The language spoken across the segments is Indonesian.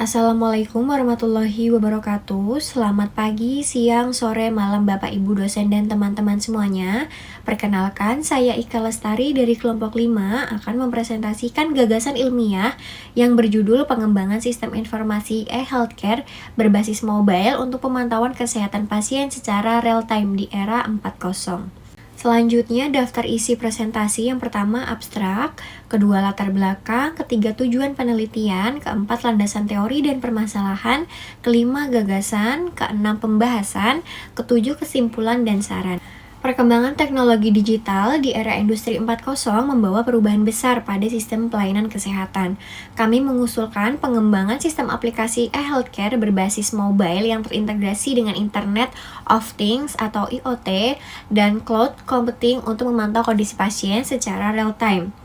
Assalamualaikum warahmatullahi wabarakatuh. Selamat pagi, siang, sore, malam Bapak Ibu dosen dan teman-teman semuanya. Perkenalkan, saya Ika Lestari dari kelompok 5 akan mempresentasikan gagasan ilmiah yang berjudul Pengembangan Sistem Informasi e-Healthcare berbasis mobile untuk pemantauan kesehatan pasien secara real time di era 4.0. Selanjutnya, daftar isi presentasi yang pertama abstrak, kedua latar belakang, ketiga tujuan penelitian, keempat landasan teori dan permasalahan, kelima gagasan, keenam pembahasan, ketujuh kesimpulan dan saran. Perkembangan teknologi digital di era industri 4.0 membawa perubahan besar pada sistem pelayanan kesehatan. Kami mengusulkan pengembangan sistem aplikasi e-healthcare berbasis mobile yang terintegrasi dengan Internet of Things atau IoT dan cloud computing untuk memantau kondisi pasien secara real time.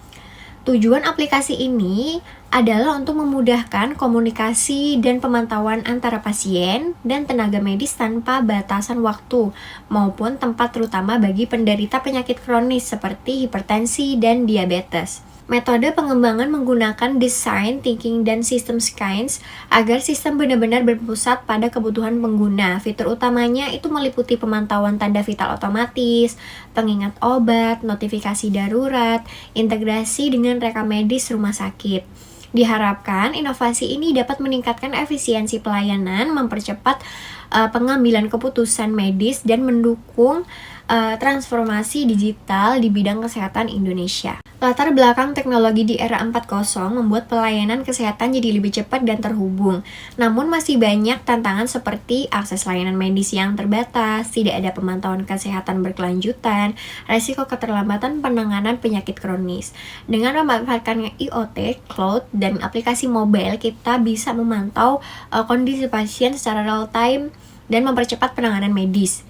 Tujuan aplikasi ini adalah untuk memudahkan komunikasi dan pemantauan antara pasien dan tenaga medis tanpa batasan waktu maupun tempat, terutama bagi penderita penyakit kronis seperti hipertensi dan diabetes. Metode pengembangan menggunakan design thinking dan system science agar sistem benar-benar berpusat pada kebutuhan pengguna. Fitur utamanya itu meliputi pemantauan tanda vital otomatis, pengingat obat, notifikasi darurat, integrasi dengan rekam medis rumah sakit. Diharapkan inovasi ini dapat meningkatkan efisiensi pelayanan, mempercepat pengambilan keputusan medis dan mendukung transformasi digital di bidang kesehatan Indonesia. Latar belakang teknologi di era 4.0 membuat pelayanan kesehatan jadi lebih cepat dan terhubung. Namun masih banyak tantangan seperti akses layanan medis yang terbatas, tidak ada pemantauan kesehatan berkelanjutan, resiko keterlambatan penanganan penyakit kronis. Dengan memanfaatkan IoT, cloud, dan aplikasi mobile, kita bisa memantau kondisi pasien secara real time dan mempercepat penanganan medis.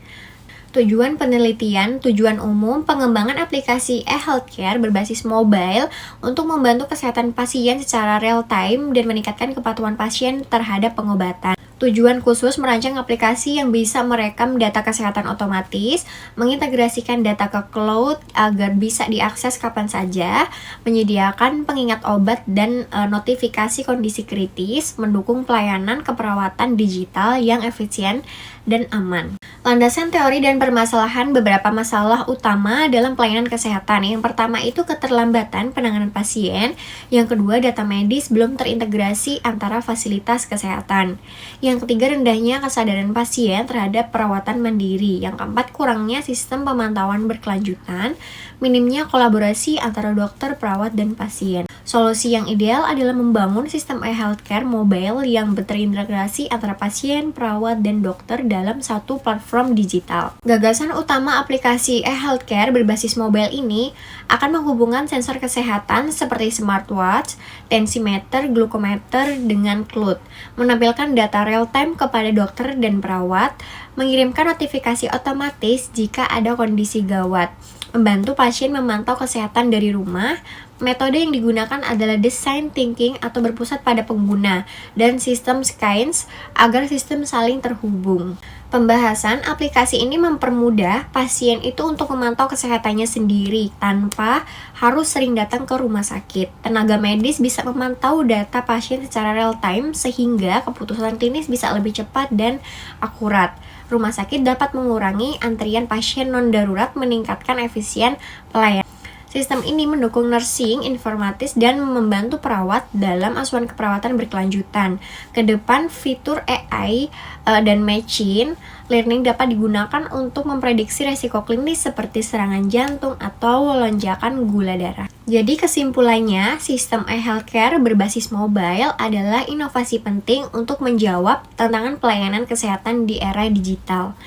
Tujuan penelitian, tujuan umum, pengembangan aplikasi e-healthcare berbasis mobile untuk membantu kesehatan pasien secara real time dan meningkatkan kepatuhan pasien terhadap pengobatan. Tujuan khusus merancang aplikasi yang bisa merekam data kesehatan otomatis, mengintegrasikan data ke cloud agar bisa diakses kapan saja, menyediakan pengingat obat dan notifikasi kondisi kritis, mendukung pelayanan keperawatan digital yang efisien dan aman. Landasan teori dan permasalahan beberapa masalah utama dalam pelayanan kesehatan. Yang pertama itu keterlambatan penanganan pasien, yang kedua data medis belum terintegrasi antara fasilitas kesehatan. Yang ketiga, rendahnya kesadaran pasien terhadap perawatan mandiri. Yang keempat, kurangnya sistem pemantauan berkelanjutan, minimnya kolaborasi antara dokter, perawat, dan pasien. Solusi yang ideal adalah membangun sistem e-healthcare mobile yang terintegrasi antara pasien, perawat, dan dokter dalam satu platform digital. Gagasan utama aplikasi e-healthcare berbasis mobile ini akan menghubungkan sensor kesehatan seperti smartwatch, tensimeter, glukometer dengan cloud, menampilkan data real-time kepada dokter dan perawat, mengirimkan notifikasi otomatis jika ada kondisi gawat, membantu pasien memantau kesehatan dari rumah. Metode yang digunakan adalah design thinking atau berpusat pada pengguna, dan system science agar sistem saling terhubung. Pembahasan aplikasi ini mempermudah pasien itu untuk memantau kesehatannya sendiri tanpa harus sering datang ke rumah sakit. Tenaga medis bisa memantau data pasien secara real time sehingga keputusan klinis bisa lebih cepat dan akurat. Rumah sakit dapat mengurangi antrian pasien non-darurat, meningkatkan efisien pelayanan. Sistem ini mendukung nursing, informatis, dan membantu perawat dalam asuhan keperawatan berkelanjutan. Kedepan, fitur AI dan machine learning dapat digunakan untuk memprediksi resiko klinis seperti serangan jantung atau lonjakan gula darah. Jadi kesimpulannya, sistem e-healthcare berbasis mobile adalah inovasi penting untuk menjawab tantangan pelayanan kesehatan di era digital.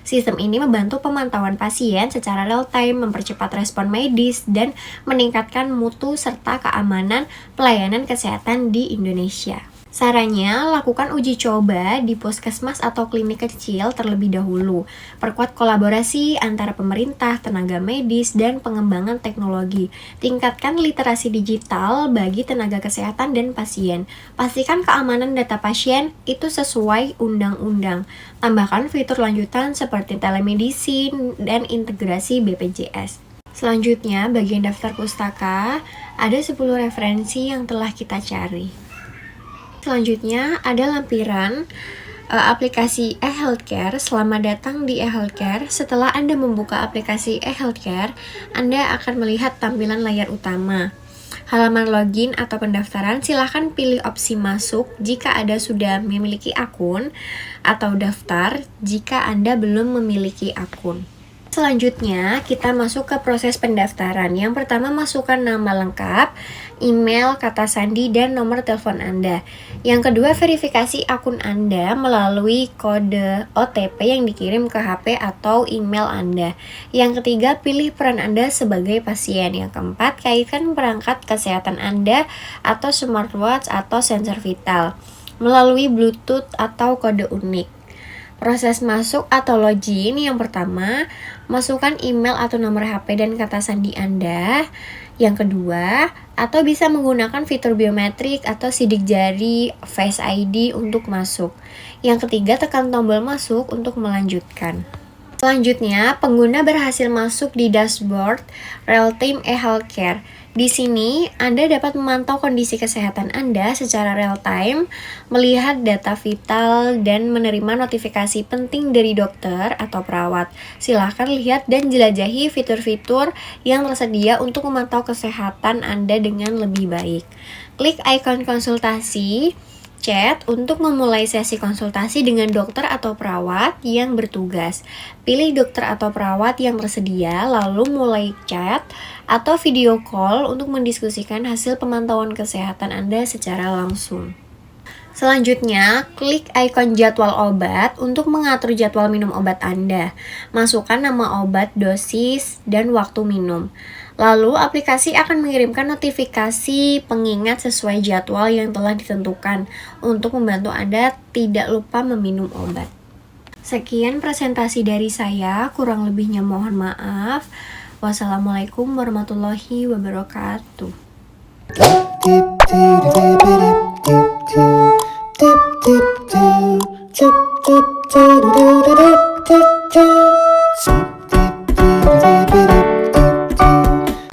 Sistem ini membantu pemantauan pasien secara real time, mempercepat respon medis, dan meningkatkan mutu serta keamanan pelayanan kesehatan di Indonesia. Sarannya, lakukan uji coba di puskesmas atau klinik kecil terlebih dahulu. Perkuat kolaborasi antara pemerintah, tenaga medis, dan pengembangan teknologi. Tingkatkan literasi digital bagi tenaga kesehatan dan pasien. Pastikan keamanan data pasien itu sesuai undang-undang. Tambahkan fitur lanjutan seperti telemedicine dan integrasi BPJS. Selanjutnya, bagian daftar pustaka, ada 10 referensi yang telah kita cari. Selanjutnya ada lampiran aplikasi e-healthcare. Selamat datang di e-healthcare. Setelah Anda membuka aplikasi e-healthcare, Anda akan melihat tampilan layar utama. Halaman login atau pendaftaran, silahkan pilih opsi masuk jika Anda sudah memiliki akun, atau daftar jika Anda belum memiliki akun. Selanjutnya, kita masuk ke proses pendaftaran. Yang pertama, masukkan nama lengkap, email, kata sandi, dan nomor telepon Anda. Yang kedua, verifikasi akun Anda melalui kode OTP yang dikirim ke HP atau email Anda. Yang ketiga, pilih peran Anda sebagai pasien. Yang keempat, kaitkan perangkat kesehatan Anda atau smartwatch atau sensor vital melalui Bluetooth atau kode unik. Proses masuk atau login, yang pertama, masukkan email atau nomor HP dan kata sandi Anda. Yang kedua, atau bisa menggunakan fitur biometrik atau sidik jari Face ID untuk masuk. Yang ketiga, tekan tombol masuk untuk melanjutkan. Selanjutnya, pengguna berhasil masuk di dashboard real-time e-healthcare. Di sini, Anda dapat memantau kondisi kesehatan Anda secara real-time, melihat data vital, dan menerima notifikasi penting dari dokter atau perawat. Silahkan lihat dan jelajahi fitur-fitur yang tersedia untuk memantau kesehatan Anda dengan lebih baik. Klik ikon konsultasi chat untuk memulai sesi konsultasi dengan dokter atau perawat yang bertugas. Pilih dokter atau perawat yang tersedia, lalu mulai chat atau video call untuk mendiskusikan hasil pemantauan kesehatan Anda secara langsung. Selanjutnya, klik ikon jadwal obat untuk mengatur jadwal minum obat Anda. Masukkan nama obat, dosis, dan waktu minum. Lalu, aplikasi akan mengirimkan notifikasi pengingat sesuai jadwal yang telah ditentukan untuk membantu Anda tidak lupa meminum obat. Sekian presentasi dari saya, kurang lebihnya mohon maaf. Wassalamualaikum warahmatullahi wabarakatuh.